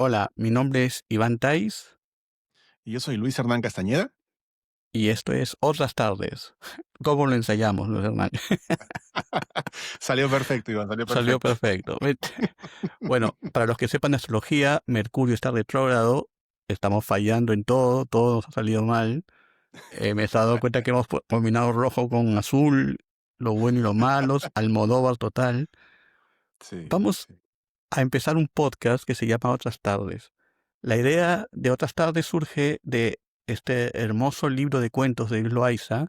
Hola, mi nombre es Iván Tais Y yo soy Luis Hernán Castañeda. y esto es Otras Tardes. ¿Cómo lo ensayamos, Luis Hernán? Salió perfecto, Iván, salió Salió perfecto. perfecto. Bueno, para los que sepan de astrología, Mercurio está retrógrado, estamos fallando en todo, todo nos ha salido mal. Me he dado cuenta que hemos combinado rojo con azul, lo bueno y lo malos, Almodóvar total. Sí, Vamos sí. a empezar un podcast que se llama Otras Tardes. La idea de Otras Tardes surge de este hermoso libro de cuentos de Luis Loaiza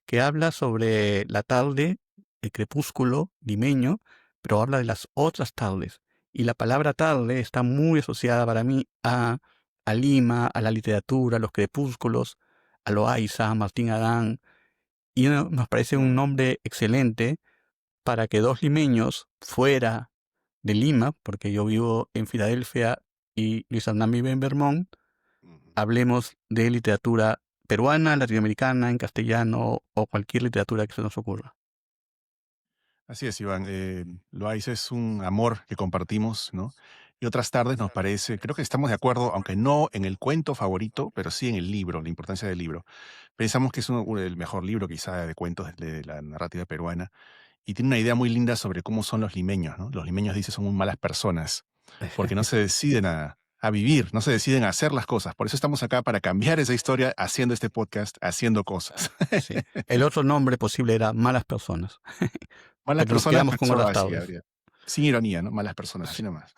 que habla sobre la tarde, el crepúsculo limeño, pero habla de las otras tardes. Y la palabra tarde está muy asociada para mí a Lima, a la literatura, a los crepúsculos, a Loaiza, a Martín Adán. Y nos parece un Mm, nombre excelente para que dos limeños fuera de Lima, porque yo vivo en Filadelfia y Luis Hernán vive en Vermont, ujú. hablemos de literatura peruana, latinoamericana, en castellano o cualquier literatura que se nos ocurra. Así es, Iván. Loaiza es un amor que compartimos, ¿no? Y otras tardes nos parece, creo que estamos de acuerdo, aunque no en el cuento favorito, pero sí en el libro, la importancia del libro. Pensamos que es el mejor libro quizá de cuentos de la narrativa peruana y tiene una idea muy linda sobre cómo son los limeños, ¿no? Los limeños, dice, son muy malas personas porque no se deciden a vivir, no se deciden a hacer las cosas. Por eso estamos acá para cambiar esa historia haciendo este podcast, haciendo cosas. Sí. El otro nombre posible era Malas Personas, Malas pero nos personas quedamos con pensó otras así, tardes. Gabriel. Sin ironía, ¿no? Malas personas, Sí. así nomás.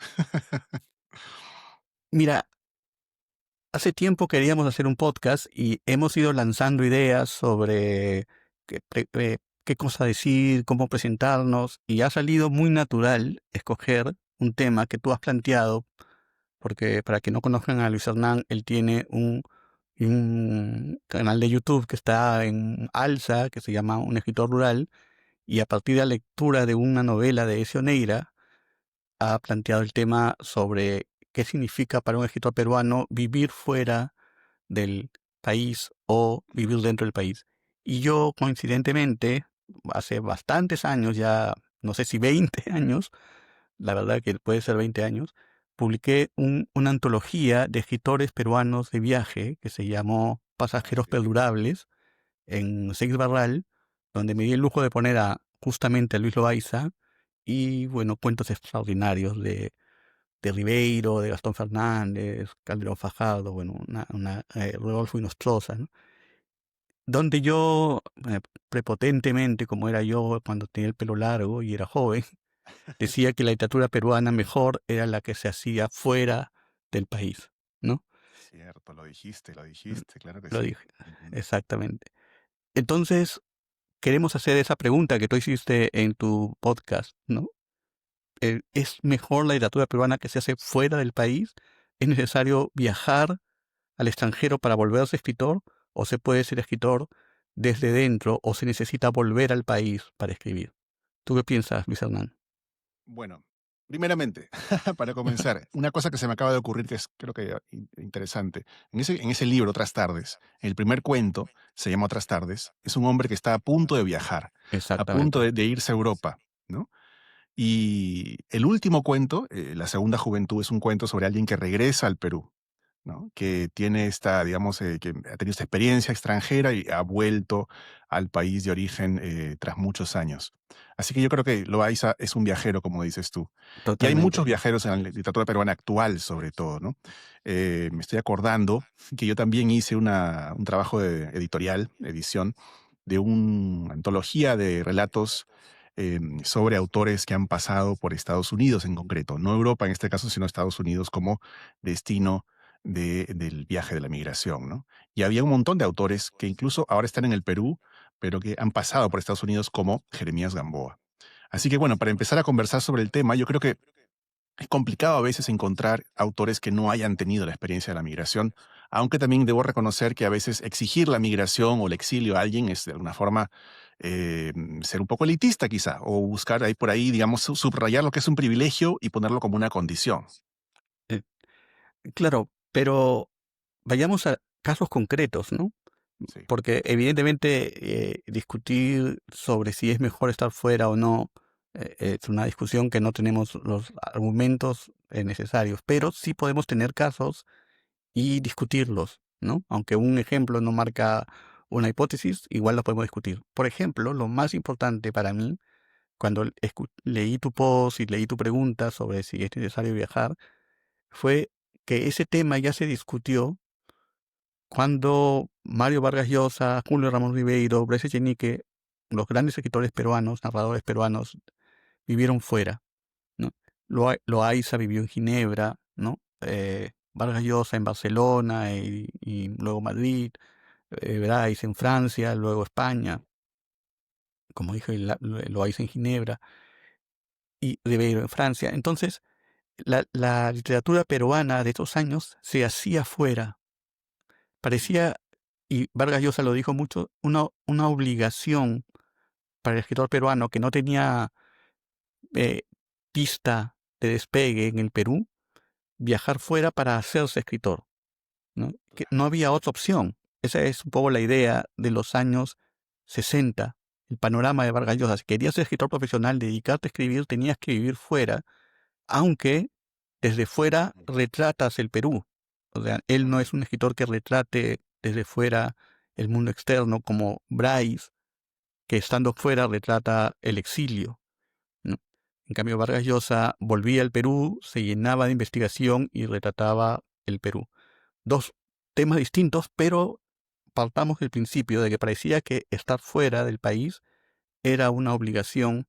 Mira, hace tiempo queríamos hacer un podcast y hemos ido lanzando ideas sobre qué cosa decir, cómo presentarnos, y ha salido muy natural escoger un tema que tú has planteado, porque para que no conozcan a Luis Hernán, él tiene un canal de YouTube que está en alza, que se llama Un Escritor Rural, y a partir de la lectura de una novela de Ezio Neira, ha planteado el tema sobre qué significa para un escritor peruano vivir fuera del país o vivir dentro del país. Y yo, coincidentemente, hace bastantes años, ya no sé si 20 años, la verdad que puede ser 20 años, publiqué una antología de escritores peruanos de viaje que se llamó Pasajeros Así es. Perdurables en Seix Barral, donde me di el lujo de poner justamente a Luis Loaiza y, bueno, cuentos extraordinarios de Ribeiro, de Gastón Fernández, Calderón Fajardo, bueno, Rodolfo Inostroza, ¿no? Donde yo, prepotentemente, como era yo cuando tenía el pelo largo y era joven, decía que la literatura peruana mejor era la que se hacía fuera del país, ¿no? Cierto, lo dijiste, claro que Lo sí. dije, Ujú. exactamente. Entonces, queremos hacer esa pregunta que tú hiciste en tu podcast, ¿no? ¿Es mejor la literatura peruana que se hace fuera del país? ¿Es necesario viajar al extranjero para volverse escritor? ¿O se puede ser escritor desde dentro? ¿O se necesita volver al país para escribir? ¿Tú qué piensas, Luis Hernán? Bueno, primeramente, para comenzar, una cosa que se me acaba de ocurrir que es creo que interesante. En ese libro, Otras Tardes, el primer cuento se llama Otras Tardes, es un hombre que está a punto de viajar, a punto Exactamente. de irse a Europa, ¿no? Y el último cuento, La Segunda Juventud, es un cuento sobre alguien que regresa al Perú, ¿no? Que tiene esta, digamos, que ha tenido esta experiencia extranjera y ha vuelto al país de origen tras muchos años. Así que yo creo que Loaiza es un viajero, como dices tú. Y hay muchos Totalmente. viajeros en la literatura peruana actual, sobre todo, ¿no? Me estoy acordando que yo también hice un trabajo de editorial, edición, de una antología de relatos sobre autores que han pasado por Estados Unidos en concreto, no Europa en este caso, sino Estados Unidos como destino del viaje de la migración, ¿no? Y había un montón de autores que incluso ahora están en el Perú, pero que han pasado por Estados Unidos como Jeremías Gamboa. Así que bueno, para empezar a conversar sobre el tema, yo creo que es complicado a veces encontrar autores que no hayan tenido la experiencia de la migración, aunque también debo reconocer que a veces exigir la migración o el exilio a alguien es de alguna forma ser un poco elitista quizá, o buscar ahí por ahí, digamos, subrayar lo que es un privilegio y ponerlo como una condición. Eh, claro, pero vayamos a casos concretos, ¿no? Sí. Porque evidentemente discutir sobre si es mejor estar fuera o no es una discusión que no tenemos los argumentos necesarios, pero sí podemos tener casos y discutirlos, ¿no? Aunque un ejemplo no marca una hipótesis, igual lo podemos discutir. Por ejemplo, lo más importante para mí, cuando leí tu post y leí tu pregunta sobre si es necesario viajar, fue que ese tema ya se discutió cuando Mario Vargas Llosa, Julio Ramón Ribeiro, Brescia Echenique, los grandes escritores peruanos, narradores peruanos, vivieron fuera, ¿no? Loaiza vivió en Ginebra, ¿no? Vargas Llosa en Barcelona y luego Madrid, Bryce en Francia, luego España, como dije, Loaiza en Ginebra y Ribeiro en Francia. Entonces, la literatura peruana de estos años se hacía fuera. Parecía, y Vargas Llosa lo dijo mucho, una obligación para el escritor peruano que no tenía eh, pista de despegue en el Perú, viajar fuera para hacerse escritor, ¿no? Que no había otra opción. Esa es un poco la idea de los años 60, el panorama de Vargas Llosa. Si querías ser escritor profesional, dedicarte a escribir, tenías que vivir fuera, aunque desde fuera retratas el Perú. O sea, él no es un escritor que retrate desde fuera el mundo externo como Bryce, que estando fuera retrata el exilio, ¿no? En cambio, Vargas Llosa volvía al Perú, se llenaba de investigación y retrataba el Perú. Dos temas distintos, pero partamos del principio de que parecía que estar fuera del país era una obligación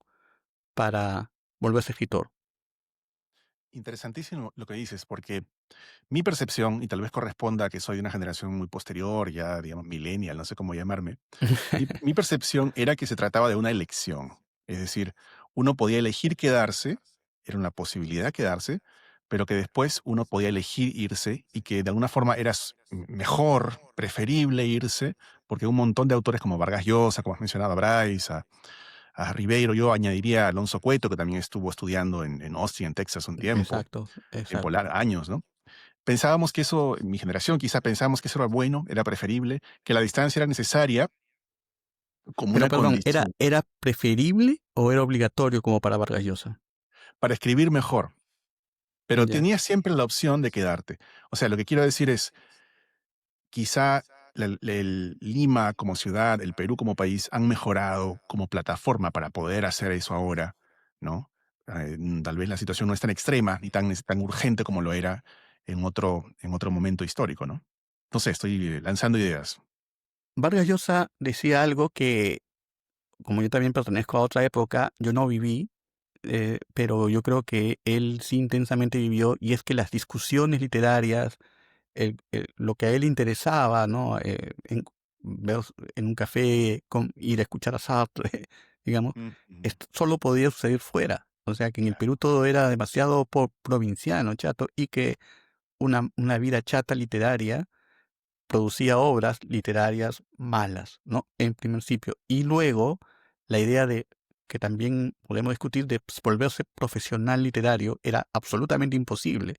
para volverse escritor. Interesantísimo lo que dices, porque mi percepción, y tal vez corresponda a que soy de una generación muy posterior, ya digamos millennial, no sé cómo llamarme, mi percepción era que se trataba de una elección. Es decir, uno podía elegir quedarse, era una posibilidad quedarse, pero que después uno podía elegir irse y que de alguna forma era mejor, preferible irse, porque un montón de autores como Vargas Llosa, como has mencionado, a Bryce, a Ribeiro, yo añadiría a Alonso Cueto, que también estuvo estudiando en Austin, en Texas, un tiempo, Exacto, en exacto. Polar, años, ¿no? Pensábamos que eso, en mi generación quizá pensábamos que eso era bueno, era preferible, que la distancia era necesaria como Pero una perdón, condición ¿era preferible o era obligatorio como para Vargas Llosa? para escribir mejor, pero Ya, tenías siempre la opción de quedarte. O sea, lo que quiero decir es, quizá Lima como ciudad, el Perú como país han mejorado como plataforma para poder hacer eso ahora, ¿no? Tal vez la situación no es tan extrema ni tan urgente como lo era en otro momento histórico, ¿no? No sé, estoy lanzando ideas. Vargas Llosa decía algo que, como yo también pertenezco a otra época, yo no viví, pero yo creo que él sí intensamente vivió, y es que las discusiones literarias, lo que a él le interesaba, ¿no? Ver en un café, ir a escuchar a Sartre, digamos, Ujú. esto solo podía suceder fuera. O sea, que en el Claro. Perú todo era demasiado provinciano, chato, y que una vida chata literaria producía obras literarias malas, ¿no? En principio. Y luego, la idea de que también podemos discutir de volverse profesional literario era absolutamente imposible.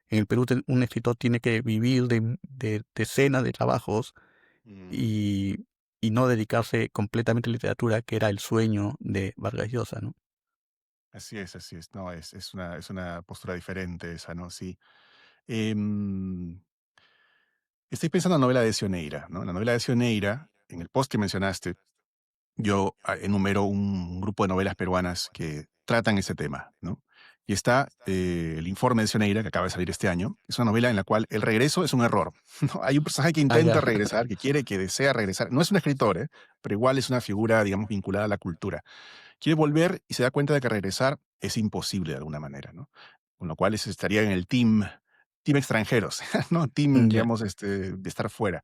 En el Perú un escritor tiene que vivir de decenas de trabajos Mm, y, y no dedicarse completamente a literatura, que era el sueño de Vargas Llosa, ¿no? así es, así es. No, es una postura diferente esa, ¿no? Sí. Em, Estoy pensando en la novela de Sioneira, ¿no? La novela de Sioneira, en el post que mencionaste, yo enumero un grupo de novelas peruanas que tratan ese tema, ¿no? Y está El informe de Sioneira, que acaba de salir este año. Es una novela en la cual el regreso es un error, ¿no? Hay un personaje que Ah, ya. intenta regresar, que quiere, que desea regresar. No es un escritor, ¿eh? Pero igual es una figura, digamos, vinculada a la cultura. Quiere volver y se da cuenta de que regresar es imposible de alguna manera, ¿no? Con lo cual estaría en el team extranjeros, ¿no? Team, Ya. digamos, de estar fuera.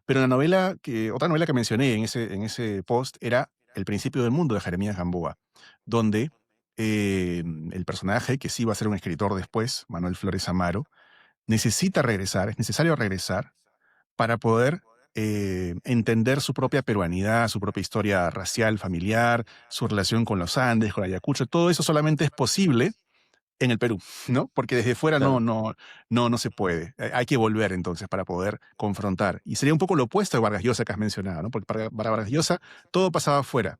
Pero la novela otra novela que mencioné en ese post era El principio del mundo de Jeremías Gamboa, donde el personaje, que sí va a ser un escritor después, Manuel Flores Amaro, necesita regresar, es necesario regresar para poder entender su propia peruanidad, su propia historia racial, familiar, su relación con los Andes, con Ayacucho. Todo eso solamente es posible en el Perú, ¿no? Porque desde fuera Claro. no se puede. Hay que volver entonces para poder confrontar. Y sería un poco lo opuesto de Vargas Llosa que has mencionado, ¿no? Porque para Vargas Llosa todo pasaba afuera.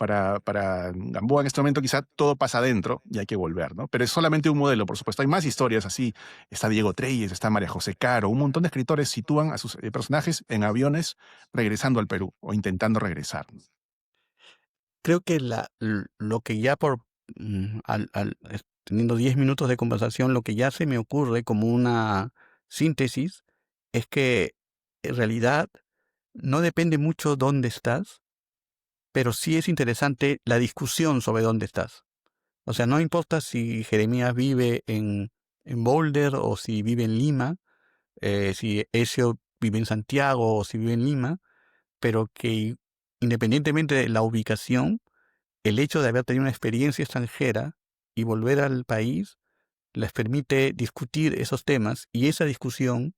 para Gamboa en este momento quizá todo pasa adentro y hay que volver, ¿no? Pero es solamente un modelo, por supuesto. Hay más historias así. Está Diego Treyes, está María José Caro. Un montón de escritores sitúan a sus personajes en aviones regresando al Perú o intentando regresar. Creo que lo que ya teniendo 10 minutos de conversación, lo que ya se me ocurre como una síntesis es que en realidad no depende mucho dónde estás, pero sí es interesante la discusión sobre dónde estás. O sea, no importa si Jeremías vive en Boulder o si vive en Lima, si Ezio vive en Santiago o si vive en Lima, pero que independientemente de la ubicación, el hecho de haber tenido una experiencia extranjera y volver al país les permite discutir esos temas, y esa discusión,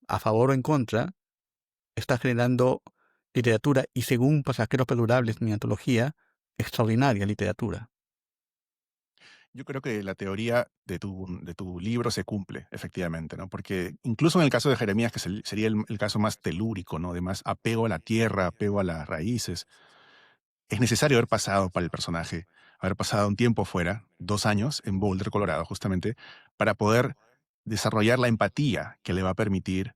a favor o en contra, está generando literatura y, según Pasajeros Perdurables, mi antología, extraordinaria literatura. Yo creo que la teoría de tu libro se cumple, efectivamente, ¿no? Porque incluso en el caso de Jeremías, que sería el caso más telúrico, ¿no? De más apego a la tierra, apego a las raíces, es necesario haber pasado para el personaje, haber pasado un tiempo fuera, 2 años en Boulder, Colorado, justamente, para poder desarrollar la empatía que le va a permitir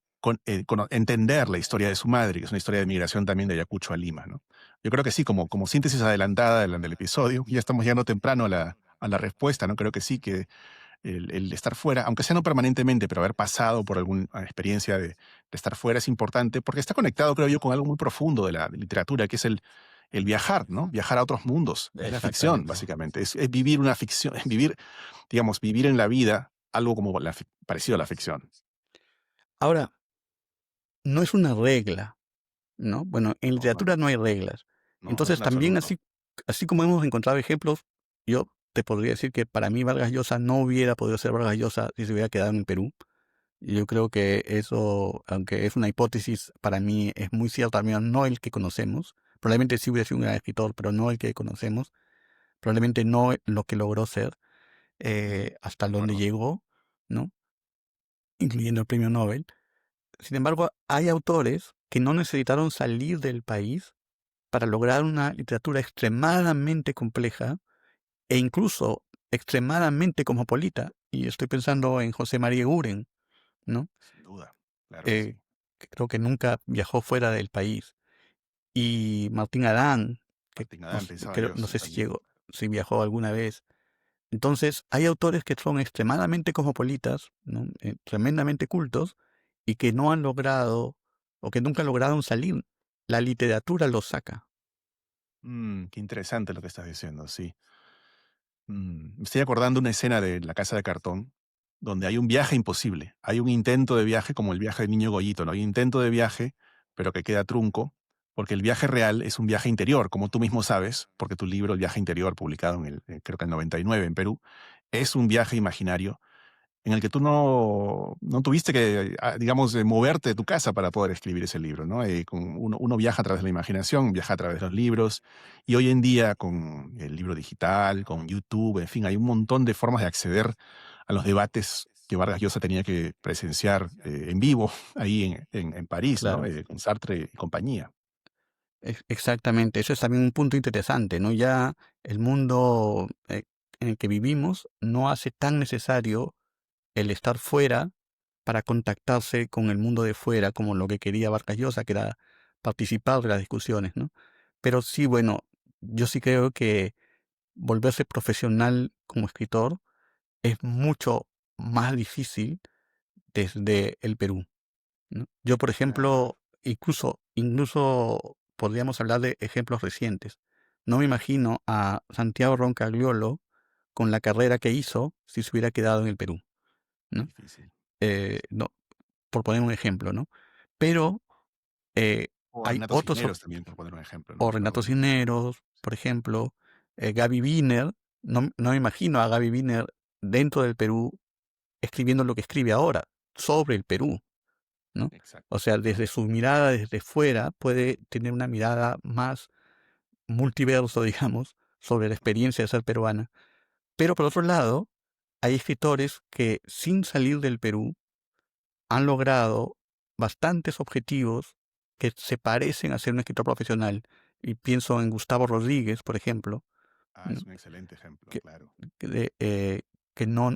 entender la historia de su madre, que es una historia de migración también de Ayacucho a Lima, ¿no? Yo creo que sí, como síntesis adelantada del episodio, ya estamos llegando temprano a la respuesta, ¿no? Creo que sí, que el estar fuera, aunque sea no permanentemente, pero haber pasado por alguna experiencia de estar fuera es importante porque está conectado, creo yo, con algo muy profundo de la literatura, que es el viajar, ¿no? Viajar a otros mundos. Es la ficción, Exactamente. básicamente. Es vivir una ficción, es vivir, digamos, vivir en la vida algo como parecido a la ficción. Ahora, no es una regla, ¿no? Bueno, en No, literatura no hay reglas. no es Entonces, un también absoluto. así como hemos encontrado ejemplos, yo te podría decir que para mí Vargas Llosa no hubiera podido ser Vargas Llosa si se hubiera quedado en Perú. Y yo creo que eso, aunque es una hipótesis, para mí es muy cierta, al menos no el que conocemos. Probablemente sí hubiera sido un gran escritor, pero no el que conocemos. Probablemente no lo que logró ser, hasta De donde acuerdo. llegó, ¿no? Incluyendo el premio Nobel. Sin embargo, hay autores que no necesitaron salir del país para lograr una literatura extremadamente compleja e incluso extremadamente cosmopolita. Y estoy pensando en José María Eguren, ¿no? Sin duda. Claro que Eh, sí. que creo que nunca viajó fuera del país. Y Martín Adán, que Martín Adán, pensaba creo, yo, no sí, sé si también. llegó, si viajó alguna vez. Entonces, hay autores que son extremadamente cosmopolitas, ¿no? Tremendamente cultos, y que no han logrado, o que nunca lograron salir. La literatura los saca. Qué interesante lo que estás diciendo, sí. Me estoy acordando una escena de La Casa de Cartón, donde hay un viaje imposible. Hay un intento de viaje, como el viaje del niño Goyito, ¿no? Hay un intento de viaje, pero que queda trunco, porque el viaje real es un viaje interior, como tú mismo sabes, porque tu libro, El viaje interior, publicado creo que en el 99 en Perú, es un viaje imaginario en el que tú no tuviste que, digamos, moverte de tu casa para poder escribir ese libro, ¿no? Uno viaja a través de la imaginación, viaja a través de los libros, y hoy en día con el libro digital, con YouTube, en fin, hay un montón de formas de acceder a los debates que Vargas Llosa tenía que presenciar en vivo ahí en París, ¿no? Claro. Con Sartre y compañía. Exactamente, eso es también un punto interesante, ¿no? Ya el mundo en el que vivimos no hace tan necesario el estar fuera para contactarse con el mundo de fuera, como lo que quería Vargas Llosa, que era participar de las discusiones, ¿no? Pero sí, bueno, yo sí creo que volverse profesional como escritor es mucho más difícil desde el Perú, ¿no? Yo, por Claro. ejemplo, incluso podríamos hablar de ejemplos recientes. No me imagino a Santiago Roncagliolo con la carrera que hizo si se hubiera quedado en el Perú, ¿no? Difícil. No, por poner un ejemplo, ¿no? Pero eh, O hay Renato otros, Cisneros también, por poner un ejemplo, ¿no? o Que no Renato lo... Cisneros, por ejemplo, Gaby Wiener. No me imagino a Gaby Wiener dentro del Perú escribiendo lo que escribe ahora sobre el Perú, ¿no? O Exacto. sea, desde su mirada, desde fuera, puede tener una mirada más multiverso, digamos, sobre la experiencia de ser peruana. Pero por otro lado, hay escritores que sin salir del Perú han logrado bastantes objetivos que se parecen a ser un escritor profesional. y pienso en Gustavo Rodríguez, por ejemplo, Ah, ¿no? es un excelente ejemplo, que, claro. que, que no,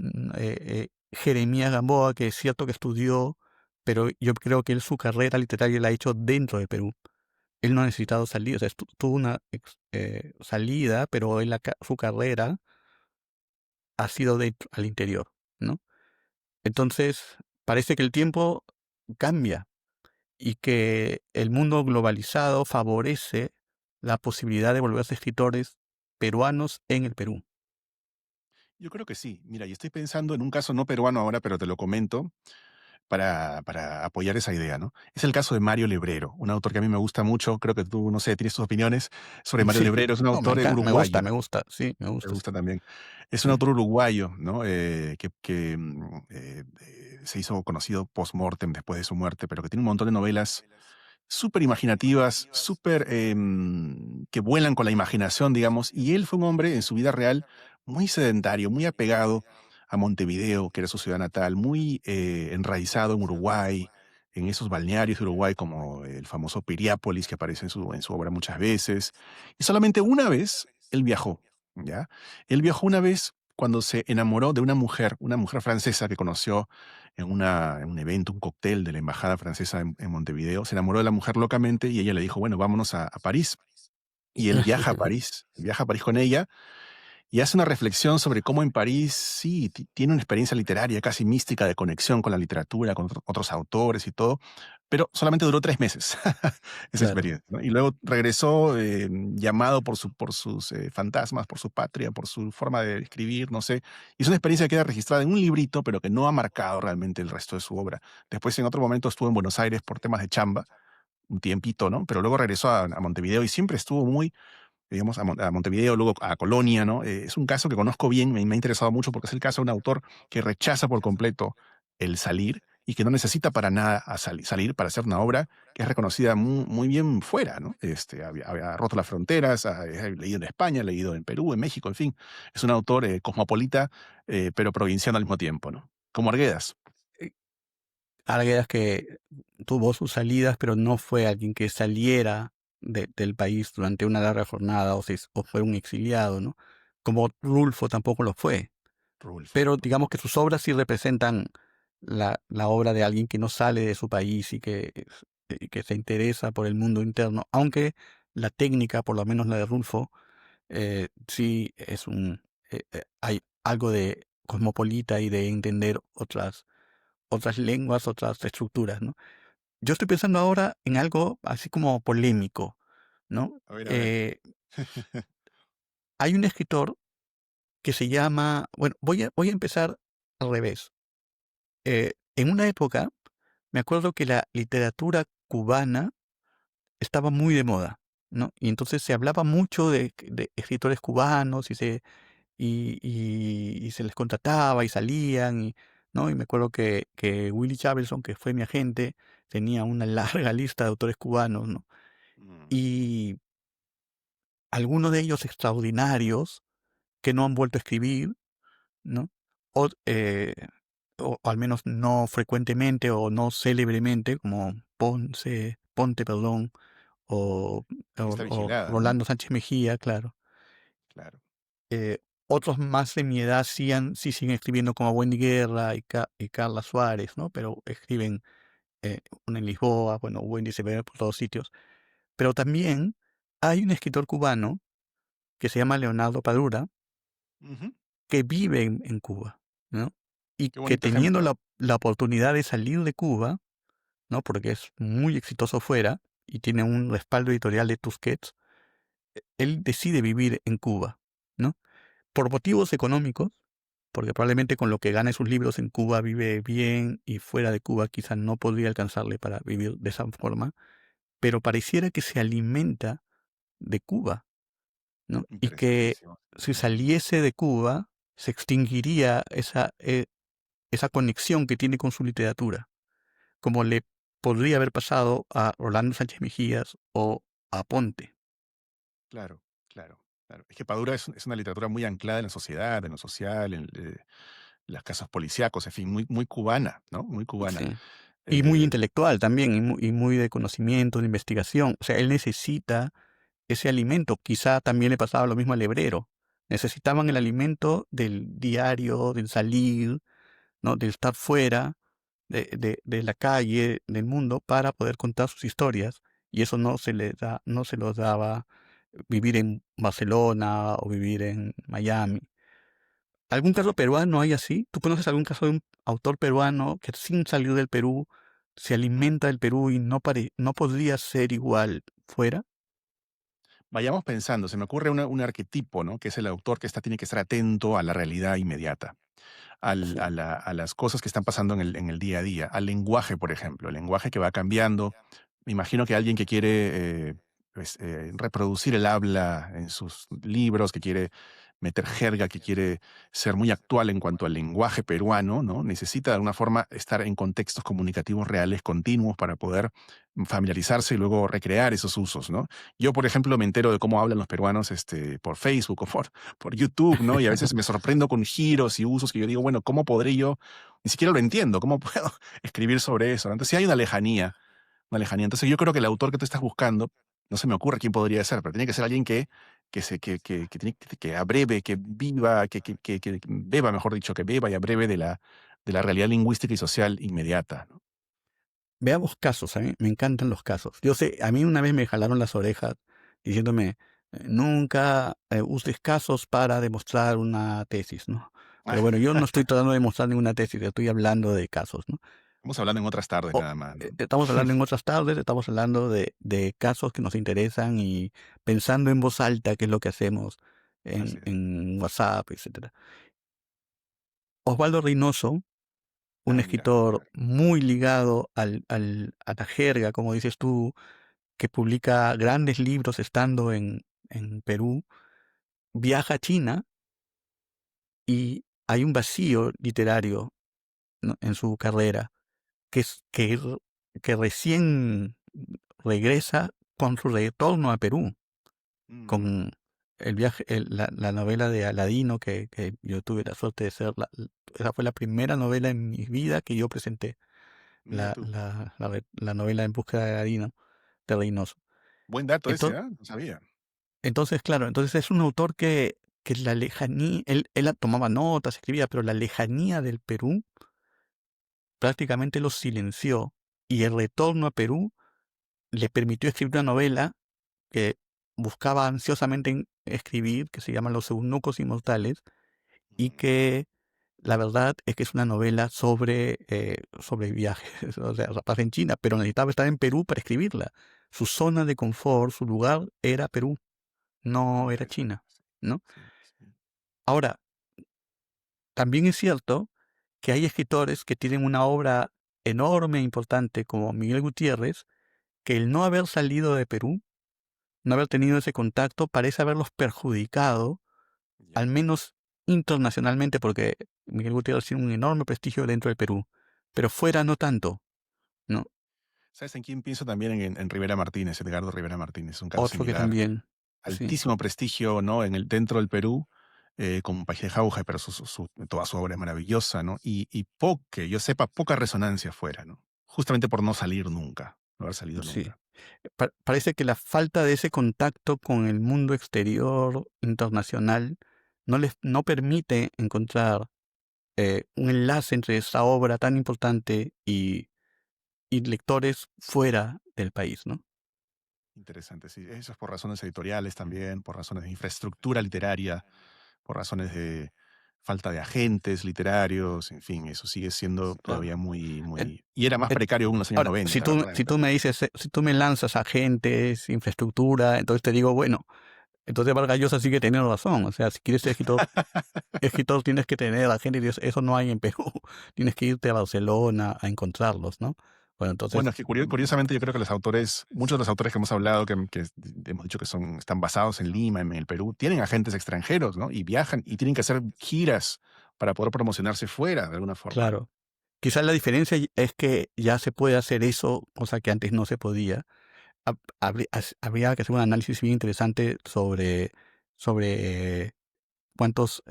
Jeremías Gamboa, que es cierto que estudió, pero yo creo que él su carrera literaria la ha hecho dentro de Perú. Él no ha necesitado salir, o sea, tuvo una salida, pero él su carrera ha sido dentro, al interior, ¿no? Entonces, parece que el tiempo cambia y que el mundo globalizado favorece la posibilidad de volverse escritores peruanos en el Perú. Yo creo que sí. Mira, y estoy pensando en un caso no peruano ahora, pero te lo comento para apoyar esa idea, ¿no? Es el caso de Mario Lebrero, un autor que a mí me gusta mucho. Creo que tú, no sé, tienes tus opiniones sobre Mario Sí, Lebrero. Es un no, autor me uruguayo. gusta, sí, me Me gusta, sí. gusta también. Es un Sí. autor uruguayo, ¿no? Se hizo conocido post-mortem después de su muerte, pero que tiene un montón de novelas súper imaginativas, súper que vuelan con la imaginación, digamos. Y él fue un hombre en su vida real muy sedentario, muy apegado a Montevideo, que era su ciudad natal, muy enraizado en Uruguay, en esos balnearios de Uruguay, como el famoso Piriápolis, que aparece en su obra muchas veces. Y solamente una vez él viajó, ¿ya? Él viajó una vez cuando se enamoró de una mujer francesa que conoció en un evento, un cóctel de la embajada francesa en Montevideo. Se enamoró de la mujer locamente y ella le dijo, bueno, vámonos a París. Y él viaja a París con ella y hace una reflexión sobre cómo en París sí tiene una experiencia literaria casi mística de conexión con la literatura, con otros autores y todo, pero solamente duró 3 meses esa Claro. experiencia, ¿no? Y luego regresó llamado por sus fantasmas, por su patria, por su forma de escribir, no sé. Y es una experiencia que queda registrada en un librito, pero que no ha marcado realmente el resto de su obra. Después en otro momento estuvo en Buenos Aires por temas de chamba, un tiempito, ¿no? Pero luego regresó a Montevideo y siempre estuvo muy digamos, a Montevideo, luego a Colonia, ¿no? Es un caso que conozco bien, me ha interesado mucho porque es el caso de un autor que rechaza por completo el salir y que no necesita para nada salir para hacer una obra que es reconocida muy bien fuera, ¿no? Había roto las fronteras, ha leído en España, ha leído en Perú, en México, en fin. Es un autor cosmopolita, pero provinciano al mismo tiempo, ¿no? Como Arguedas. Eh, Arguedas que tuvo sus salidas, pero no fue alguien que saliera del país durante una larga jornada o fue un exiliado, ¿no? Como Rulfo tampoco lo fue. Rulfo, Pero por digamos que supuesto. sus obras sí representan la obra de alguien que no sale de su país y que se interesa por el mundo interno, aunque la técnica, por lo menos la de Rulfo, sí es hay algo de cosmopolita y de entender otras lenguas, otras estructuras, ¿no? Yo estoy pensando ahora en algo así como polémico, ¿no? A ver, a ver. Hay un escritor que se llama, bueno, voy a empezar al revés. En una época, me acuerdo que la literatura cubana estaba muy de moda, ¿no? Y entonces se hablaba mucho de escritores cubanos y se les contrataba y salían, ¿no? Y me acuerdo que Willie Chavelson, que fue mi agente, tenía una larga lista de autores cubanos, ¿no? Mm, Y algunos de ellos extraordinarios que no han vuelto a escribir, ¿no? O, o al menos no frecuentemente o no célebremente, como Ponte, perdón, o, Isla o Vigilada, ¿no? Rolando Sánchez Mejía, claro. Claro. Eh, Otros más de mi edad sí siguen escribiendo como Wendy Guerra y Carla Suárez, ¿no? Pero escriben una en Lisboa, bueno, Wendy se ve por todos sitios. Pero también hay un escritor cubano que se llama Leonardo Padura, Ujú. que vive en Cuba, ¿no? Y Qué que bonito teniendo ejemplo. la oportunidad de salir de Cuba, ¿no? Porque es muy exitoso fuera y tiene un respaldo editorial de Tusquets, él decide vivir en Cuba, ¿no? Por motivos económicos, porque probablemente con lo que gana en sus libros en Cuba vive bien y fuera de Cuba quizás no podría alcanzarle para vivir de esa forma, pero pareciera que se alimenta de Cuba, ¿no? Y que Interesantísimo. si Ujú. saliese de Cuba se extinguiría esa conexión que tiene con su literatura, como le podría haber pasado a Rolando Sánchez Mejías o a Ponte. Claro, claro, claro. Es que Padura es una literatura muy anclada en la sociedad, en lo social, en los casos policíacos, en fin, muy cubana, ¿no? Muy cubana. Sí. Y muy Eh, intelectual también, y muy de conocimiento, de investigación. O sea, él necesita ese alimento. Quizá también le pasaba lo mismo al hebrero. Necesitaban el alimento del diario, del salir, ¿no? Del estar fuera de la calle, del mundo, para poder contar sus historias. Y eso no se los daba vivir en Barcelona o vivir en Miami. ¿Algún caso peruano hay así? ¿Tú conoces algún caso de un autor peruano que sin salir del Perú se Mm. alimenta del Perú y no podría ser igual fuera? Vayamos pensando, se me ocurre un arquetipo, ¿no? Que es el autor que tiene que estar atento a la realidad inmediata, Sí, a las cosas que están pasando en el día a día, al lenguaje, por ejemplo, el lenguaje que va cambiando. Me imagino que alguien que quiere reproducir el habla en sus libros, que quiere meter jerga, que quiere ser muy actual en cuanto al lenguaje peruano, ¿no? Necesita de alguna forma estar en contextos comunicativos reales, continuos, para poder familiarizarse y luego recrear esos usos, ¿no? Yo, por ejemplo, me entero de cómo hablan los peruanos por Facebook o por YouTube, ¿no? Y a veces me sorprendo con giros y usos que yo digo, bueno, ¿cómo podré yo? Ni siquiera lo entiendo, ¿cómo puedo escribir sobre eso? ¿No? Entonces, sí hay una lejanía. Entonces, yo creo que el autor que tú estás buscando, no se me ocurre quién podría ser, pero tiene que ser alguien que abreve, que viva, que beba, mejor dicho, que beba y abreve de la realidad lingüística y social inmediata, ¿no? veamos casos. A mí me encantan los casos. Yo sé, a mí una vez me jalaron las orejas diciéndome, nunca uses casos para demostrar una tesis, ¿no? Pero bueno, yo no estoy tratando de demostrar ninguna tesis, estoy hablando de casos, ¿no? Estamos hablando en otras tardes O- nada más, ¿no? Estamos hablando en otras tardes, estamos hablando de casos que nos interesan y pensando en voz alta, que es lo que hacemos Así es. en WhatsApp, etcétera. Osvaldo Reynoso, un Ah, mira, escritor claro. muy ligado a la jerga, como dices tú, que publica grandes libros estando en Perú, viaja a China y hay un vacío literario, ¿no? En su carrera, que recién regresa con su retorno a Perú, Mm, con el viaje, la novela de Aladino, que yo tuve la suerte de ser, esa fue la primera novela en mi vida que yo presenté, mira tú. la novela En búsqueda de Aladino, de Reynoso. Buen dato ese, Entonces, ¿ah? No sabía. claro, entonces es un autor que la lejanía, él tomaba notas, escribía, pero la lejanía del Perú prácticamente lo silenció, y el retorno a Perú le permitió escribir una novela que buscaba ansiosamente escribir, que se llama Los Eunucos Inmortales, y Mm, que la verdad es que es una novela sobre viajes, o sea, pasa en China, pero necesitaba estar en Perú para escribirla. Su zona de confort, su lugar era Perú, no era interesante, China, ¿no? sí, sí. Ahora, también es cierto que hay escritores que tienen una obra enorme e importante como Miguel Gutiérrez, que el no haber salido de Perú, no haber tenido ese contacto, parece haberlos perjudicado, al Ya. menos internacionalmente, porque Miguel Gutiérrez tiene un enorme prestigio dentro del Perú, pero fuera no tanto, ¿no? ¿Sabes en quién pienso también? En Rivera Martínez, Edgardo Rivera Martínez, un caso Otro que similar. también, sí, Altísimo prestigio, ¿no? Dentro del Perú, con País de Jauja, pero toda su obra es maravillosa, ¿no? Que yo sepa, poca resonancia afuera, ¿no? Justamente por no salir nunca, no haber salido sí. nunca. Parece que la falta de ese contacto con el mundo exterior internacional no permite encontrar un enlace entre esa obra tan importante y lectores fuera del país, ¿no? Interesante, sí. Eso es por razones editoriales también, por razones de infraestructura literaria, por razones de falta de agentes literarios, en fin, eso sigue siendo Claro. todavía muy, En- muy... Y era más en- precario en los años Ahora, 90, si ¿verdad? tú me dices, si tú me lanzas agentes, infraestructura, entonces te digo, bueno, entonces Vargas Llosa sí que tiene razón. O sea, si quieres ser escritor tienes que tener agentes, y eso no hay en Perú. Tienes que irte a Barcelona a encontrarlos, ¿no? Bueno, entonces, Bueno, es que curiosamente yo creo que los autores, muchos de los autores que hemos hablado, que hemos dicho que están basados en Lima, en el Perú, tienen agentes extranjeros, ¿no? Y viajan y tienen que hacer giras para poder promocionarse fuera, de alguna forma. claro, quizás la diferencia es que ya se puede hacer eso, cosa que antes no se podía. Habría que hacer un análisis bien interesante sobre cuántos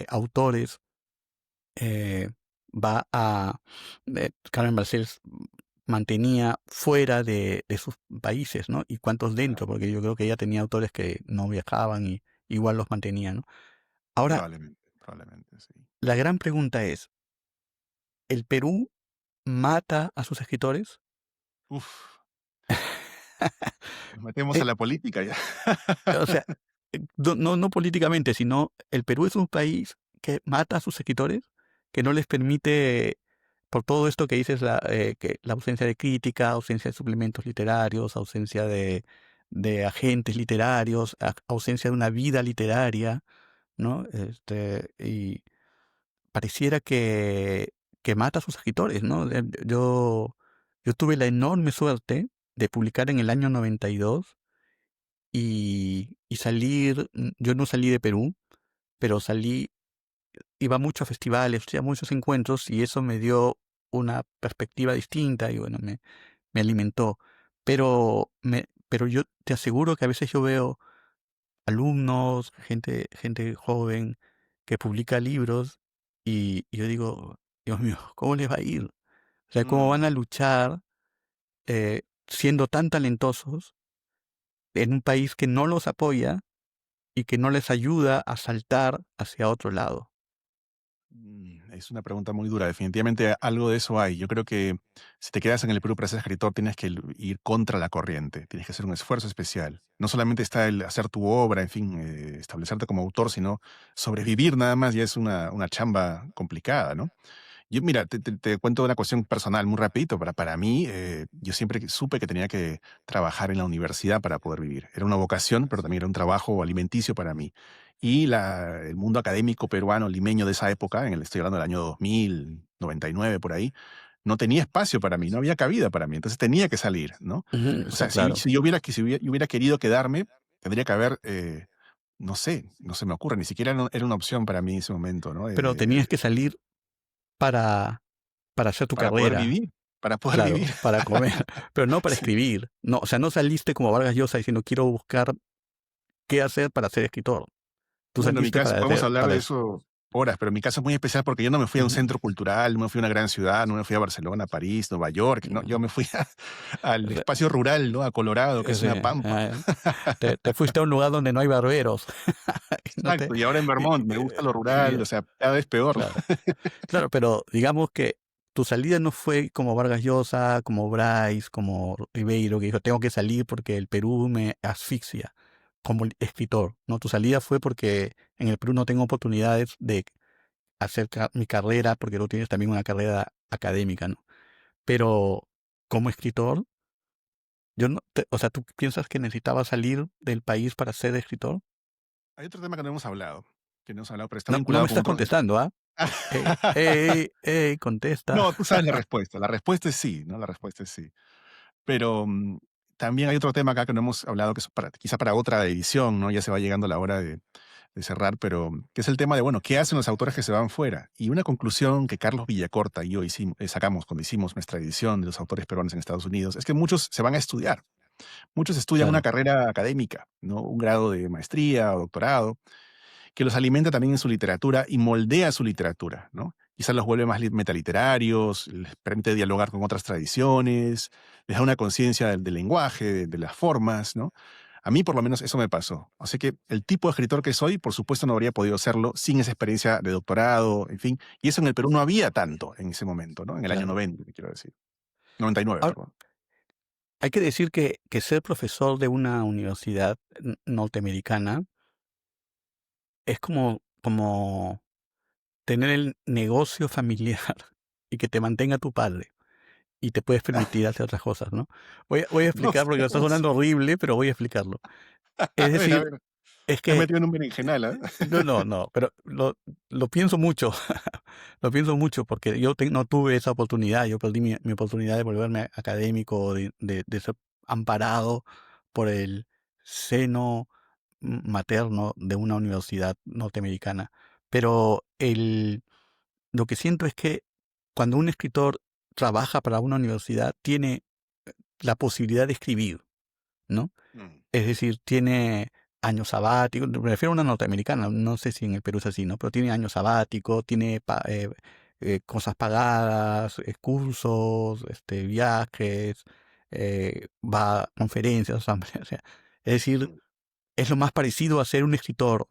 autores eh, va a... Carmen Balcells mantenía fuera de sus países, ¿no? Y cuántos dentro, porque yo creo que ella tenía autores que no viajaban y igual los mantenía, ¿no? Ahora, Probablemente, sí. la gran pregunta es, ¿el Perú mata a sus escritores? Uf, nos metemos a Eh, la política ya. o sea, no políticamente, sino el Perú es un país que mata a sus escritores, que no les permite, por todo esto que dices, que la ausencia de crítica, ausencia de suplementos literarios, ausencia de agentes literarios, ausencia de una vida literaria, ¿no? Y pareciera que mata a sus escritores, ¿no? Yo tuve la enorme suerte de publicar en el año 92 y salir, yo no salí de Perú, pero iba mucho a festivales, a muchos encuentros y eso me dio una perspectiva distinta y bueno, me alimentó. Pero yo te aseguro que a veces yo veo alumnos, gente joven que publica libros y yo digo, Dios mío, ¿cómo les va a ir? O sea, ¿cómo van a Mm, luchar siendo tan talentosos en un país que no los apoya y que no les ayuda a saltar hacia otro lado? Es una pregunta muy dura. Definitivamente algo de eso hay. Yo creo que si te quedas en el Perú para ser escritor, tienes que ir contra la corriente. Tienes que hacer un esfuerzo especial. No solamente está el hacer tu obra, en fin, establecerte como autor, sino sobrevivir nada más ya es una chamba complicada, ¿no? Yo, mira, te cuento una cuestión personal muy rapidito. Para mí, yo siempre supe que tenía que trabajar en la universidad para poder vivir. Era una vocación, pero también era un trabajo alimenticio para mí. Y el mundo académico peruano, limeño de esa época, estoy hablando del año 2000, 99, por ahí, no tenía espacio para mí, no había cabida para mí. Entonces tenía que salir, ¿no? Ujú, O está sea, si, claro. si yo hubiera, si hubiera querido quedarme, tendría que haber, no sé, no se me ocurre, ni siquiera era una opción para mí en ese momento, ¿no? Pero tenías que salir para, para hacer tu Para poder carrera, vivir, para poder vivir. claro, para comer, pero no para Sí. escribir. No, o sea, no saliste como Vargas Llosa diciendo quiero buscar qué hacer para ser escritor. Tú Bueno, en mi saliste caso, para podemos hacer, hablar de eso horas, pero en mi caso es muy especial porque yo no me fui a un ujú, centro cultural, no me fui a una gran ciudad, no me fui a Barcelona, París, Nueva York, no, yo ujú. me fui al O sea, espacio rural, ¿no? A Colorado, que es una pampa. te fuiste a un lugar donde no hay barberos. Y no te, Exacto, y ahora en y- Vermont me gusta lo rural, o sea, cada vez peor. claro, claro, pero digamos que tu salida no fue como Vargas Llosa, como Bryce, como Ribeiro, que dijo, tengo que salir porque el Perú me asfixia como escritor. No, tu salida fue porque en el Perú no tengo oportunidades de hacer mi carrera, porque tú tienes también una carrera académica, ¿no? Pero como escritor, yo no, o sea, ¿tú piensas que necesitabas salir del país para ser escritor? Hay otro tema que no hemos hablado, pero está No, no me vinculado con estás otro. contestando, ¿ah? Contesta. No, tú sabes la respuesta. La respuesta es sí, ¿no? La respuesta es sí. Pero también hay otro tema acá que no hemos hablado, que es quizá para otra edición, ¿no? Ya se va llegando la hora de cerrar, pero que es el tema de, bueno, ¿qué hacen los autores que se van fuera? Y una conclusión que Carlos Villacorta y yo sacamos cuando hicimos nuestra edición de los autores peruanos en Estados Unidos es que muchos se van a estudiar. Muchos estudian una Claro. carrera académica, ¿no? Un grado de maestría o doctorado, que los alimenta también en su literatura y moldea su literatura, ¿no? Quizás los vuelve más metaliterarios, les permite dialogar con otras tradiciones, les da una conciencia del lenguaje, de las formas, ¿no? A mí por lo menos eso me pasó. Así que el tipo de escritor que soy, por supuesto, no habría podido serlo sin esa experiencia de doctorado, en fin. Y eso en el Perú no había tanto en ese momento, ¿no? En el año Claro. 90, quiero decir. 99, Ahora, perdón. hay que decir que ser profesor de una universidad norteamericana es como tener el negocio familiar y que te mantenga tu padre y te puedes permitir hacer otras cosas, ¿no? Voy a No explicar porque sé, me está sonando horrible, pero voy a explicarlo. Es a decir, ver, es me he que metido en un berenjenal, ¿ah? no, pero lo pienso mucho. Lo pienso mucho porque yo no tuve esa oportunidad. Yo perdí mi oportunidad de volverme académico, de ser amparado por el seno materno de una universidad norteamericana. Pero lo que siento es que cuando un escritor trabaja para una universidad, tiene la posibilidad de escribir, ¿no? Mm. Es decir, tiene años sabáticos, me refiero a una norteamericana, no sé si en el Perú es así, ¿no? Pero tiene años sabáticos, tiene cosas pagadas, cursos, viajes, va a conferencias, o sea, es decir, Mm, es lo más parecido a ser un escritor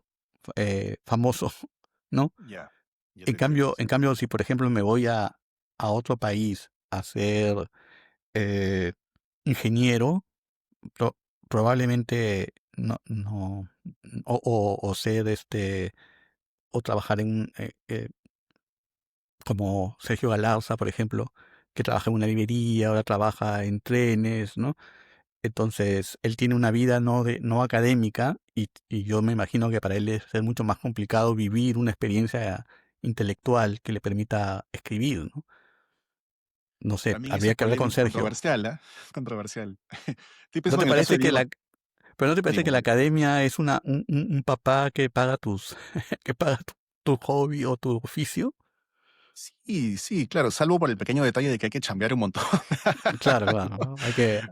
famoso, ¿no? ya, ya te entiendo, En sí. cambio, si por ejemplo me voy a otro país a ser eh, ingeniero, pro- probablemente no, o ser o trabajar como Sergio Galarza, por ejemplo, que trabaja en una librería, ahora trabaja en trenes, ¿no? Entonces, él tiene una vida no académica y yo me imagino que para él es ser mucho más complicado vivir una experiencia intelectual que le permita escribir, ¿no? No sé, También eso habría es que hablar con polémico, Sergio. controversial, ¿ah? Controversial. Estoy ¿No pensando te en el caso parece de que Diego. pero no te parece Dime, que la dime. academia es un papá que paga que paga tu hobby o tu oficio? Sí, sí, claro, salvo por el pequeño detalle de que hay que chambear un montón. Claro, claro, ¿no?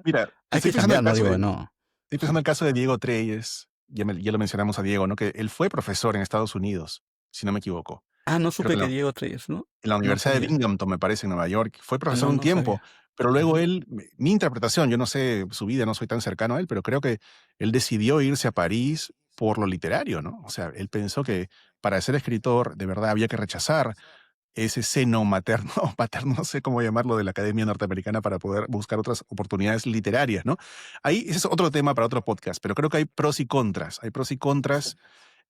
Mira, Hay que cambiar, no digo que no. estoy pensando en el caso de Diego Treyes, ya lo mencionamos a Diego, ¿no? Que él fue profesor en Estados Unidos, si no me equivoco. Ah, no Creo supe que que Diego Treyes, ¿no? en la No Universidad de sabía. Binghamton, me parece, en Nueva York. Fue Ah, profesor no, un no tiempo, sabía. pero luego Ujú. él, mi interpretación, yo no sé su vida, no soy tan cercano a él, pero creo que él decidió irse a París por lo literario, ¿no? O sea, él pensó que para ser escritor de verdad había que rechazar ese seno materno, paterno, no sé cómo llamarlo, de la Academia Norteamericana para poder buscar otras oportunidades literarias, ¿no? Ahí ese es otro tema para otro podcast, pero creo que hay pros y contras. Hay pros y contras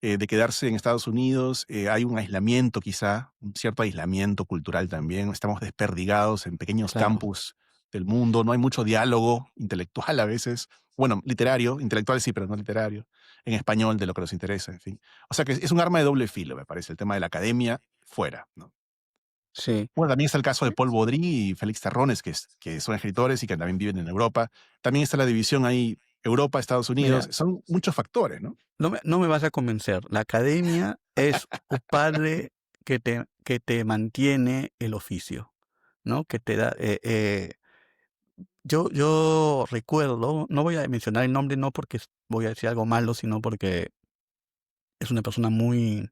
de quedarse en Estados Unidos. Hay un aislamiento quizá, un cierto aislamiento cultural también. Estamos desperdigados en pequeños Claro. campus del mundo. No hay mucho diálogo intelectual a veces. Bueno, literario, intelectual sí, pero no literario. En español, de lo que nos interesa, en fin. O sea que es un arma de doble filo, me parece, el tema de la academia fuera, ¿no? Sí. Bueno, también está el caso de Paul Baudry y Félix Terrones, que son escritores y que también viven en Europa. También está la división ahí, Europa, Estados Unidos. Mira, Son muchos factores, ¿no? no me vas a convencer. La academia es un padre que te mantiene el oficio, ¿no? Que te da. Yo recuerdo, no voy a mencionar el nombre, no porque voy a decir algo malo, sino porque es una persona muy,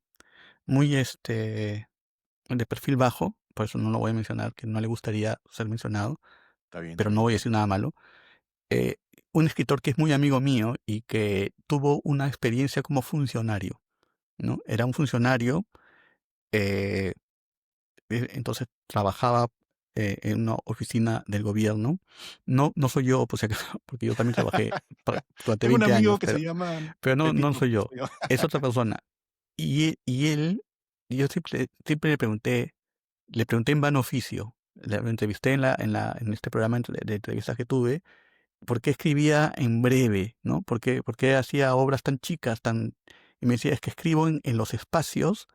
de perfil bajo, por eso no lo voy a mencionar, que no le gustaría ser mencionado, Está bien, está pero no bien. voy a decir nada malo. Eh, un escritor que es muy amigo mío y que tuvo una experiencia como funcionario, ¿no? Era un funcionario, eh, entonces trabajaba en una oficina del gobierno. No soy yo, pues, porque yo también trabajé durante Tengo un 20 amigo años, que se llama pero no Pepito. soy yo, es otra persona. Y él, yo siempre le pregunté en vano oficio, le entrevisté en este programa de entrevistas que tuve, por qué escribía en breve, ¿no? Por qué hacía obras tan chicas, y me decía, es que escribo en los espacios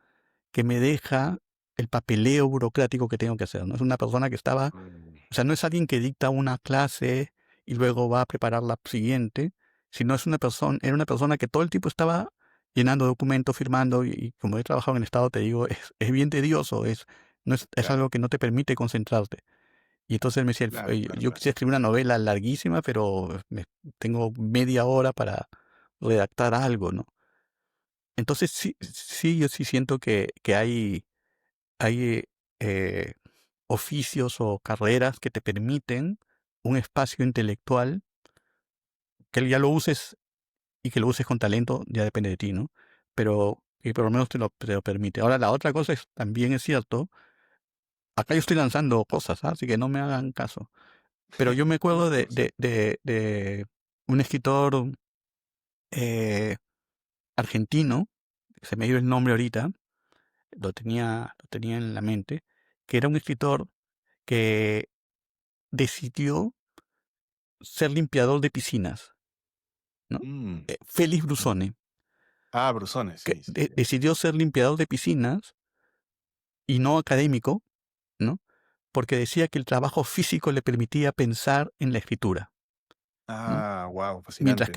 que me deja el papeleo burocrático que tengo que hacer, ¿no? Es una persona que estaba, Mm, o sea, no es alguien que dicta una clase y luego va a preparar la siguiente, sino era una persona que todo el tiempo estaba llenando documentos, firmando, y como he trabajado en el Estado, te digo, es bien tedioso, no es claro, algo que no te permite concentrarte. Y entonces él me decía, claro, claro, yo claro. quisiera escribir una novela larguísima, pero tengo media hora para redactar algo, ¿no? Entonces sí, yo sí siento que hay eh, oficios o carreras que te permiten un espacio intelectual que ya lo uses y que lo uses con talento, ya depende de ti, ¿no? Pero que por lo menos te lo permite. Ahora, la otra cosa también es cierto, acá yo estoy lanzando cosas, ¿ah? Así que no me hagan caso. Pero yo me No, acuerdo no, sí. de un escritor eh, argentino, se me dio el nombre ahorita, lo tenía en la mente, que era un escritor que decidió ser limpiador de piscinas, ¿no? Mm, Félix mm. Brusone, Ah, Brusones, que sí, sí, sí. decidió ser limpiador de piscinas y no académico, ¿no? Porque decía que el trabajo físico le permitía pensar en la escritura, ¿no? Ah, wow, Mientras fascinante.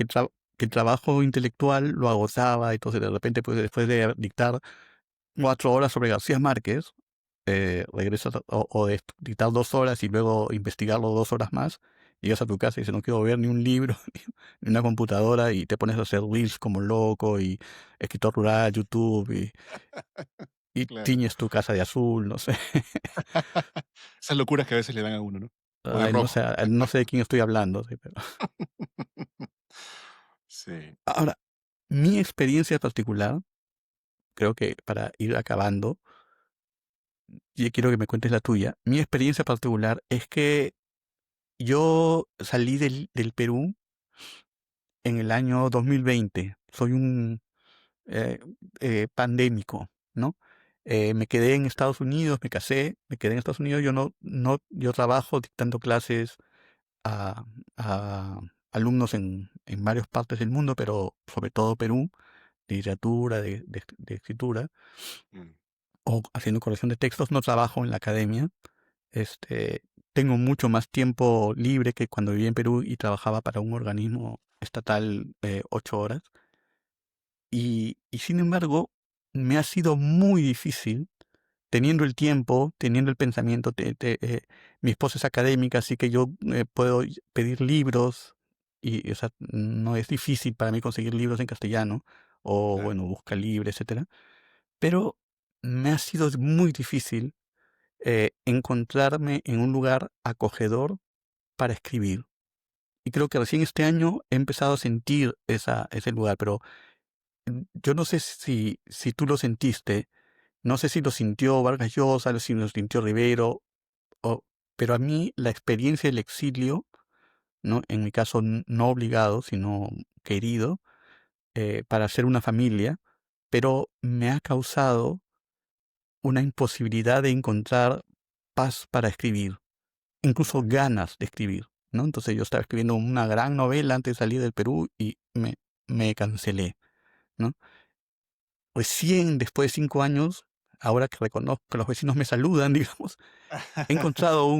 que el trabajo intelectual lo agotaba, entonces de repente, pues después de dictar 4 horas sobre García Márquez, regresas o de dictar 2 horas y luego investigarlo 2 horas más, llegas a tu casa y dices, no quiero ver ni un libro, ni una computadora, y te pones a hacer reels como loco, y escritor rural, YouTube, y Claro. tiñes tu casa de azul, no sé. Esas locuras que a veces le dan a uno, ¿no? O de Ay, rojo. no sé de quién estoy hablando, sí, pero Sí. ahora, mi experiencia particular, creo que para ir acabando, y quiero que me cuentes la tuya, mi experiencia particular es que yo salí del Perú en el año 2020. Soy un eh, pandémico, ¿no? Me quedé en Estados Unidos, me casé, me quedé en Estados Unidos. Yo trabajo dictando clases a, a alumnos en varias partes del mundo, pero sobre todo Perú, de literatura, de escritura, Mm. o haciendo corrección de textos. No trabajo en la academia. Este, tengo mucho más tiempo libre que cuando vivía en Perú y trabajaba para un organismo estatal 8 horas. Y sin embargo, me ha sido muy difícil, teniendo el tiempo, teniendo el pensamiento. Mi esposa es académica, así que yo puedo pedir libros y o sea, no es difícil para mí conseguir libros en castellano o Claro. bueno, busca libre, etcétera. Pero me ha sido muy difícil encontrarme en un lugar acogedor para escribir. Y creo que recién este año he empezado a sentir ese lugar, pero yo no sé si tú lo sentiste, no sé si lo sintió Vargas Llosa, si lo sintió Rivero, o- pero a mí la experiencia del exilio, ¿no? En mi caso no obligado, sino querido, para hacer una familia, pero me ha causado una imposibilidad de encontrar paz para escribir, incluso Vale. ganas de escribir, ¿no? Entonces yo estaba escribiendo una gran novela antes de salir del Perú y me cancelé, ¿no? Recién después de 5 años, ahora que reconozco que los vecinos me saludan, digamos, he encontrado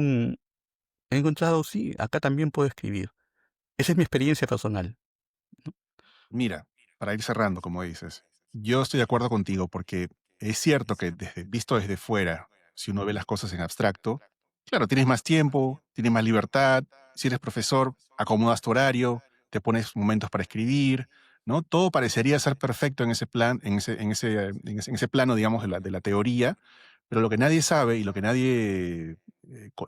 sí, acá también puedo escribir. Esa es mi experiencia personal, ¿no? Mira, para ir cerrando, como dices, yo estoy de acuerdo contigo porque es cierto que visto desde fuera, si uno ve las cosas en abstracto, claro, tienes más tiempo, tienes más libertad, si eres profesor, acomodas tu horario, te pones momentos para escribir, ¿no? Todo parecería ser perfecto en ese plan, en ese plano, digamos, de la teoría, pero lo que nadie sabe y lo que nadie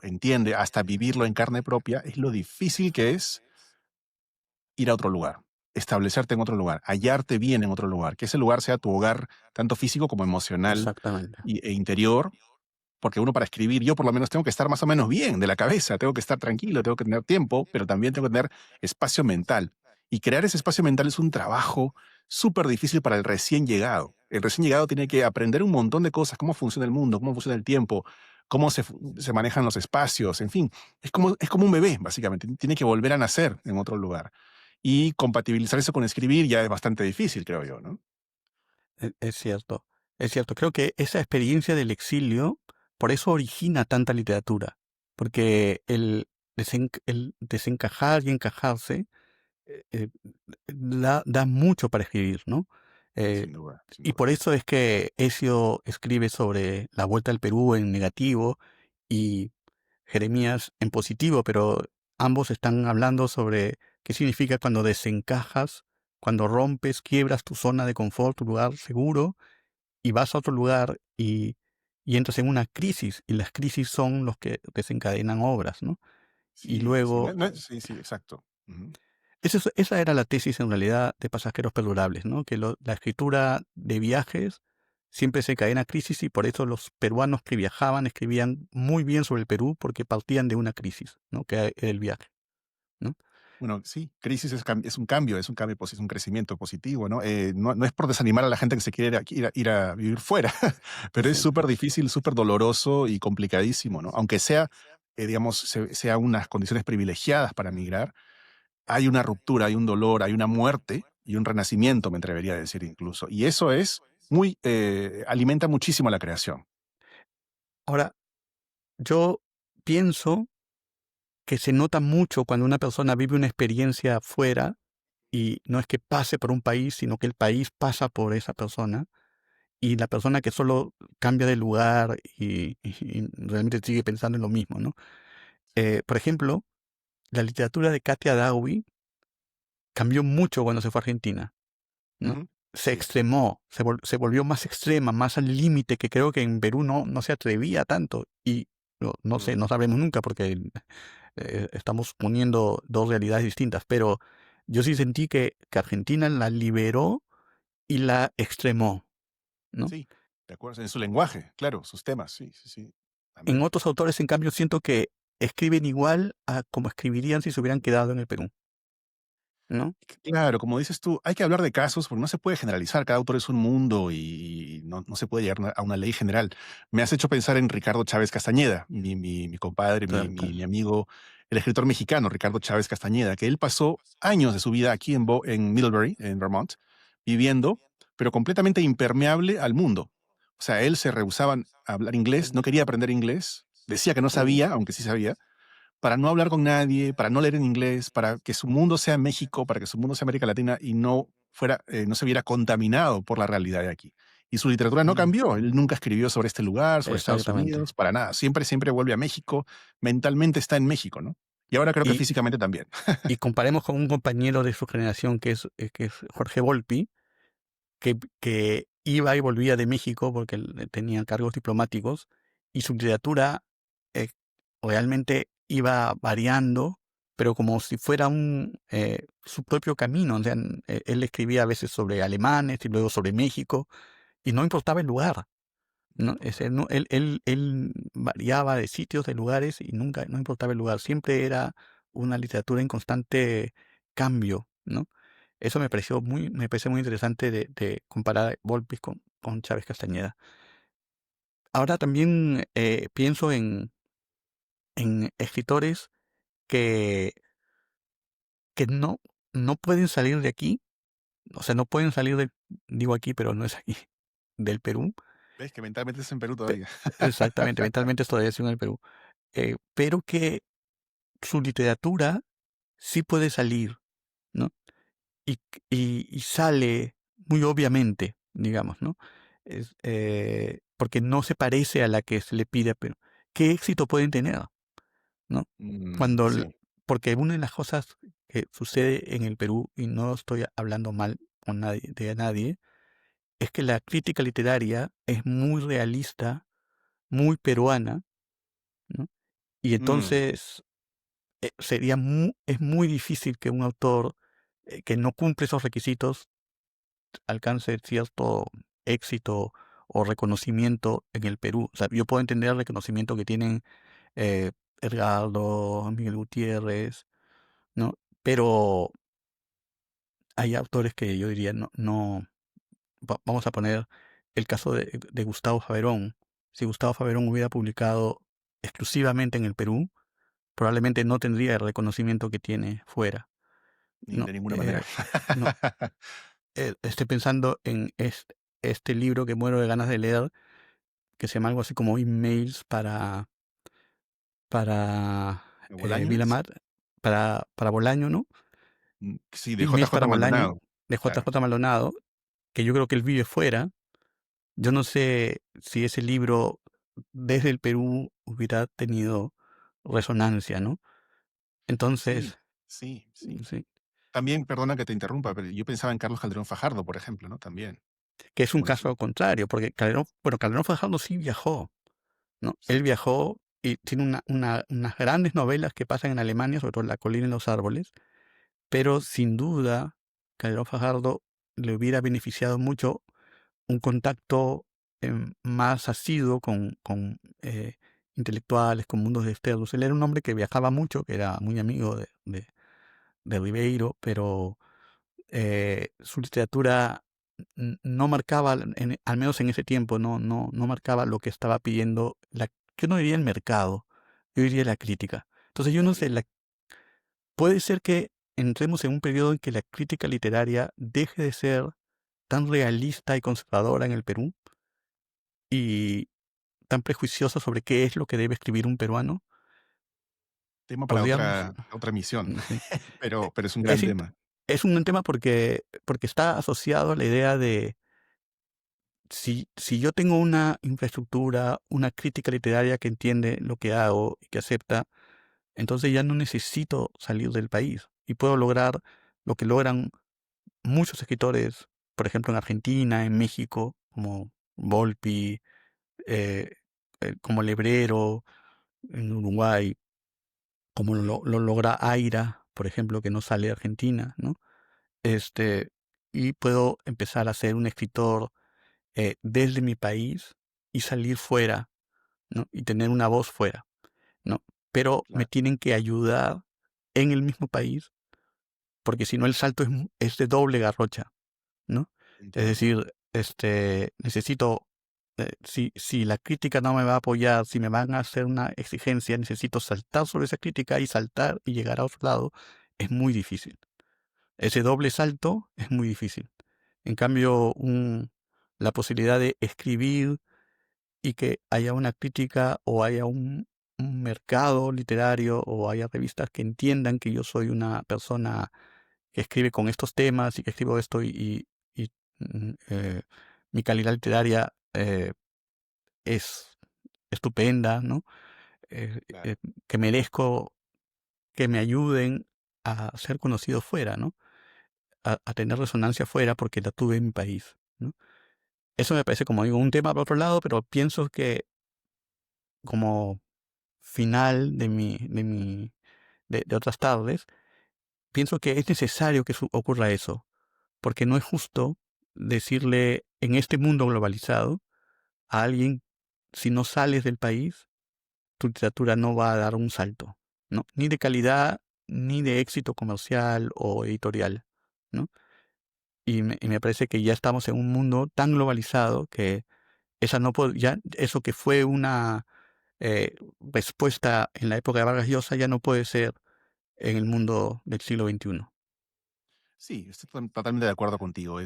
entiende hasta vivirlo en carne propia es lo difícil que es ir a otro lugar, establecerte en otro lugar, hallarte bien en otro lugar, que ese lugar sea tu hogar, tanto físico como emocional Exactamente. e interior, porque uno para escribir, yo por lo menos tengo que estar más o menos bien de la cabeza, tengo que estar tranquilo, tengo que tener tiempo, pero también tengo que tener espacio mental. Y crear ese espacio mental es un trabajo súper difícil para el recién llegado. El recién llegado tiene que aprender un montón de cosas, cómo funciona el mundo, cómo funciona el tiempo, se manejan los espacios, en fin, es como un bebé, básicamente. Tiene que volver a nacer en otro lugar. Y compatibilizar eso con escribir ya es bastante difícil, creo yo, ¿no? Es cierto, es cierto. Creo que esa experiencia del exilio, por eso origina tanta literatura, porque el desencajar y encajarse eh, da mucho para escribir, ¿no? Eh, Sin duda, sin y duda. por eso es que Ezio escribe sobre la vuelta al Perú en negativo y Jeremías en positivo, pero ambos están hablando sobre qué significa cuando desencajas, cuando rompes, quiebras tu zona de confort, tu lugar seguro, y vas a otro lugar y entras en una crisis, y las crisis son los que desencadenan obras, ¿no? Y Sí, sí, luego, sí, sí, exacto. Ujú. esa era la tesis en realidad de Pasajeros Perdurables, ¿no? Que la escritura de viajes siempre se cae en crisis y por eso los peruanos que viajaban escribían muy bien sobre el Perú porque partían de una crisis, ¿no? Que era el viaje, ¿no? Bueno, sí, crisis es un cambio, es un crecimiento positivo, ¿no? No es por desanimar a la gente que se quiere ir a vivir fuera, pero es Sí. súper difícil, súper doloroso y complicadísimo, ¿no? Aunque sea, digamos, sea unas condiciones privilegiadas para migrar, hay una ruptura, hay un dolor, hay una muerte y un renacimiento, me atrevería a decir incluso. Y eso es alimenta muchísimo la creación. Ahora, yo pienso que se nota mucho cuando una persona vive una experiencia afuera y no es que pase por un país, sino que el país pasa por esa persona y la persona que solo cambia de lugar y realmente sigue pensando en lo mismo, ¿no? Por ejemplo, la literatura de Katia Dawi cambió mucho cuando se fue a Argentina, ¿no? se Sí. extremó, se volvió más extrema, más al límite, que creo que en Perú no se atrevía tanto. Y no sé, Mm, no sabremos nunca porque estamos poniendo dos realidades distintas, pero yo sí sentí que Argentina la liberó y la extremó, ¿no? sí, de acuerdo. En su lenguaje, claro, sus temas, sí, sí, sí. En También. otros autores, en cambio, siento que escriben igual a como escribirían si se hubieran quedado en el Perú, ¿no? Claro, como dices tú, hay que hablar de casos porque no se puede generalizar, cada autor es un mundo y no se puede llegar a una ley general. Me has hecho pensar en Ricardo Chávez Castañeda, mi compadre, Cierto. mi amigo, el escritor mexicano Ricardo Chávez Castañeda, que él pasó años de su vida aquí en Middlebury, en Vermont, viviendo, pero completamente impermeable al mundo. O sea, él se rehusaba a hablar inglés, no quería aprender inglés, decía que no Uh, sabía, aunque sí sabía, para no hablar con nadie, para no leer en inglés, para que su mundo sea México, para que su mundo sea América Latina y no se viera contaminado por la realidad de aquí. Y su literatura no mm, cambió. Él nunca escribió sobre este lugar, sobre Estados exactamente. Unidos, para nada. Siempre vuelve a México. Mentalmente está en México, ¿no? Y ahora creo que Y, físicamente también. y comparemos con un compañero de su generación que es Jorge Volpi, que iba y volvía de México porque él tenía cargos diplomáticos y su literatura eh, realmente iba variando, pero como si fuera su propio camino. O sea, él escribía a veces sobre alemanes y luego sobre México y no importaba el lugar. No ¿No? importa. Él variaba de sitios, de lugares y nunca, no importaba el lugar. Siempre era una literatura en constante cambio, ¿no? Eso me pareció muy interesante de comparar Volpis con Chávez Castañeda. Ahora también pienso en escritores que, que no pueden salir de aquí, o sea, no pueden salir digo aquí, pero no es aquí, del Perú. ¿Ves que mentalmente es en Perú Pe- todavía? Exactamente, mentalmente esto debe ser en el Perú. Pero que su literatura sí puede salir, ¿no? Y sale muy obviamente, digamos, ¿no? Porque no se parece a la que se le pide, pero ¿qué éxito pueden tener, no? Cuando, Sí. porque una de las cosas que sucede en el Perú, y no estoy hablando mal de nadie, es que la crítica literaria es muy realista, muy peruana, ¿no? Y Mm, entonces es muy difícil que un autor que no cumple esos requisitos alcance cierto éxito o reconocimiento en el Perú. O sea, yo puedo entender el reconocimiento que tienen eh, Edgardo, Miguel Gutiérrez, ¿no? Pero hay autores que yo diría, vamos a poner el caso de Gustavo Faberón. Si Gustavo Faberón hubiera publicado exclusivamente en el Perú, probablemente no tendría el reconocimiento que tiene fuera. ni No, de ninguna manera. no. Estoy pensando en este libro que muero de ganas de leer, que se llama algo así como Emails para ¿Bolaños? Vilamar, para Bolaño, ¿no? Sí, de Emails para JJ Bolaño, Maldonado. de Claro. JJ Maldonado, que yo creo que él vive fuera. Yo no sé si ese libro desde el Perú hubiera tenido resonancia, ¿no? Sí, Entonces, sí, sí. sí, También, perdona que te interrumpa, pero yo pensaba en Carlos Calderón Fajardo, por ejemplo, ¿no? También, que es un como dices. caso contrario, porque Calderón Fajardo sí viajó, ¿no? Él Sí, viajó y tiene unas grandes novelas que pasan en Alemania, sobre todo La colina y los árboles, pero sin duda Calderón Fajardo le hubiera beneficiado mucho un contacto más asiduo con intelectuales, con mundos externos. Él era un hombre que viajaba mucho, que era muy amigo de Ribeiro, pero su literatura no marcaba, al menos en ese tiempo, no marcaba lo que estaba pidiendo, yo no diría el mercado, yo diría la crítica. Entonces yo la no sé, crítica. puede ser que entremos en un periodo en que la crítica literaria deje de ser tan realista y conservadora en el Perú y tan prejuiciosa sobre qué es lo que debe escribir un peruano. Tema para Podríamos, otra misión, sí. pero es un gran Es, int- tema. es un tema porque está asociado a la idea de si yo tengo una infraestructura, una crítica literaria que entiende lo que hago y que acepta, entonces ya no necesito salir del país y puedo lograr lo que logran muchos escritores por ejemplo, en Argentina, en México, como Volpi, eh, como Lebrero, en Uruguay, como lo logra Aira, por ejemplo, que no sale de Argentina, ¿no? Este, y puedo empezar a ser un escritor desde mi país y salir fuera, ¿no? Y tener una voz fuera, ¿no? Pero me Claro, tienen que ayudar en el mismo país, porque si no el salto es de doble garrocha, ¿no? Es entiendo. decir, necesito, si la crítica no me va a apoyar, si me van a hacer una exigencia, necesito saltar sobre esa crítica y saltar y llegar a otro lado. Es muy difícil. Ese doble salto es muy difícil. En cambio, la posibilidad de escribir y que haya una crítica o haya un mercado literario o haya revistas que entiendan que yo soy una persona que escribe con estos temas y que escribo esto y, mi calidad literaria es estupenda, ¿no? Claro. Que merezco que me ayuden a ser conocido fuera, ¿no? A tener resonancia fuera porque la tuve en mi país, ¿no? Eso me parece, como digo, un tema por otro lado, pero pienso que como final de otras tardes, pienso que es necesario que ocurra eso, porque no es justo decirle en este mundo globalizado a alguien, si no sales del país, tu literatura no va a dar un salto, ¿no? Ni de calidad, ni de éxito comercial o editorial, ¿no? Y me parece que ya estamos en un mundo tan globalizado que ya eso que fue una respuesta en la época de Vargas Llosa ya no puede ser en el mundo del siglo XXI. Sí, estoy totalmente de acuerdo contigo.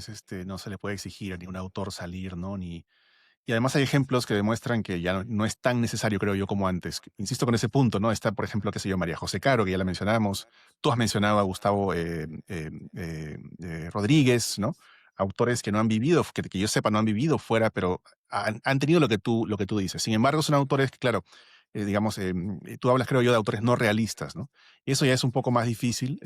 No se le puede exigir a ningún autor salir, ¿no? Y además hay ejemplos que demuestran que ya no es tan necesario, creo yo, como antes. Insisto con ese punto, ¿no? Está, por ejemplo, qué sé yo, María José Caro, que ya la mencionamos. Tú has mencionado a Gustavo Rodríguez, ¿no? Autores que no han vivido, que yo sepa, no han vivido fuera, pero han tenido lo que tú dices. Sin embargo, son autores que, claro, digamos, tú hablas, creo yo, de autores no realistas, ¿no? Y eso ya es un poco más difícil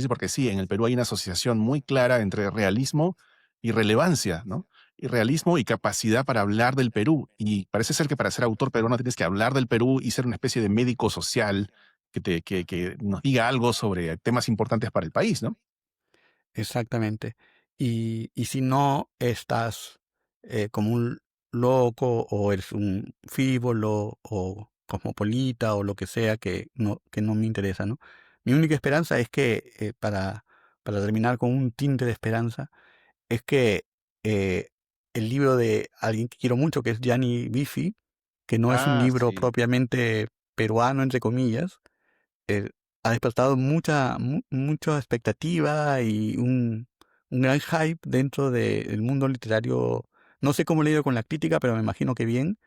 porque sí, en el Perú hay una asociación muy clara entre realismo y relevancia, ¿no? Y realismo y capacidad para hablar del Perú. Y parece ser que para ser autor peruano tienes que hablar del Perú y ser una especie de médico social que nos diga algo sobre temas importantes para el país, ¿no? Exactamente. Y si no estás como un loco o eres un frívolo o cosmopolita o lo que sea que no me interesa, ¿no? Mi única esperanza es que, para terminar con un tinte de esperanza, es que eh, el libro de alguien que quiero mucho, que es Gianni Bifi, que no es un Ah, libro sí. propiamente peruano, entre comillas, eh, ha despertado mucha expectativa y un gran hype dentro del mundo literario. No sé cómo le ha ido con la crítica, pero me imagino que bien.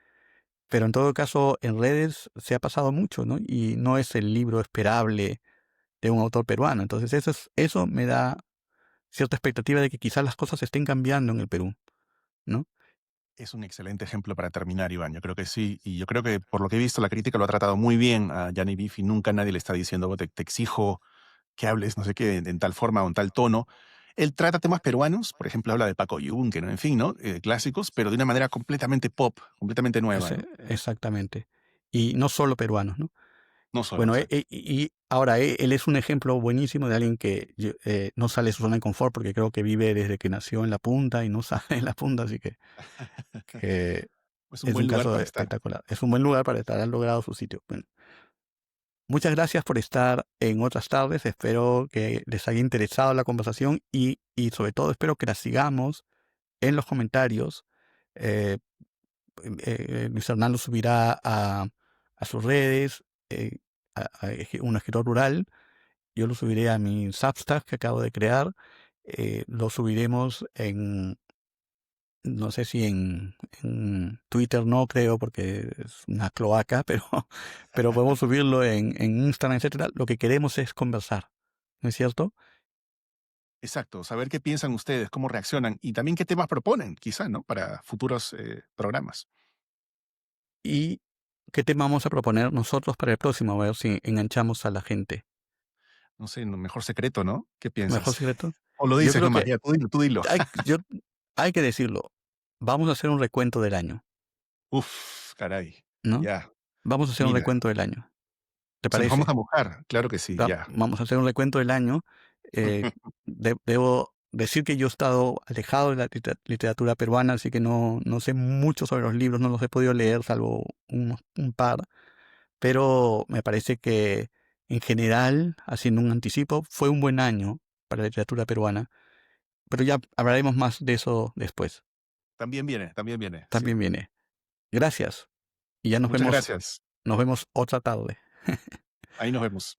Pero en todo caso, en redes se ha pasado mucho, ¿no? Y no es el libro esperable de un autor peruano. Entonces eso me da cierta expectativa de que quizás las cosas estén cambiando en el Perú, ¿no? Es un excelente ejemplo para terminar, Iván. Yo creo que sí. Y yo creo que por lo que he visto, la crítica lo ha tratado muy bien a Gianni Bifi. Nunca nadie le está diciendo, "Oh, te exijo que hables, no sé qué, en tal forma o en tal tono". Él trata temas peruanos, por ejemplo, habla de Paco Yunque, ¿no? En fin, ¿no? Clásicos, pero de una manera completamente pop, completamente nueva, ¿no? Exactamente. Y no solo peruanos, ¿no? No solo, Bueno, exacto. y ahora él es un ejemplo buenísimo de alguien que no sale de su zona de confort porque creo que vive desde que nació en la punta y no sale en la punta, así que Es un es buen un lugar caso para estar. espectacular. Es un buen lugar para estar, ha logrado su sitio. Bueno, muchas gracias por estar en otras tardes, espero que les haya interesado la conversación y sobre todo espero que la sigamos en los comentarios. Eh, Luis Hernando subirá a sus redes, un escritor rural. Yo lo subiré a mi Substack que acabo de crear. Lo subiremos no sé si en Twitter no creo porque es una cloaca, pero podemos subirlo en Instagram, etcétera. Lo que queremos es conversar, ¿no es cierto? Exacto, saber qué piensan ustedes, cómo reaccionan y también qué temas proponen, quizá, ¿no? Para futuros programas. Y qué tema vamos a proponer nosotros para el próximo, a ver si enganchamos a la gente. No sé, no, mejor secreto, ¿no? ¿Qué ¿Mejor piensas? secreto? O lo Yo dices creo nomás, que ya, tú dilo, tú dilo. yo hay que decirlo, vamos a hacer un recuento del año, Uf, caray. ¿no? Ya. Vamos a hacer un Mira, recuento del año. ¿Te o sea, nos vamos parece? a mojar. Claro que sí, ya. Vamos a hacer un recuento del año. Eh, debo decir que yo he estado alejado de la literatura peruana, así que no sé mucho sobre los libros, no los he podido leer, salvo un par. Pero me parece que, en general, haciendo un anticipo, fue un buen año para la literatura peruana. Pero ya hablaremos más de eso después. También viene, sí. También viene. Gracias. Y ya Muchas gracias. nos vemos otra tarde. Ahí nos vemos.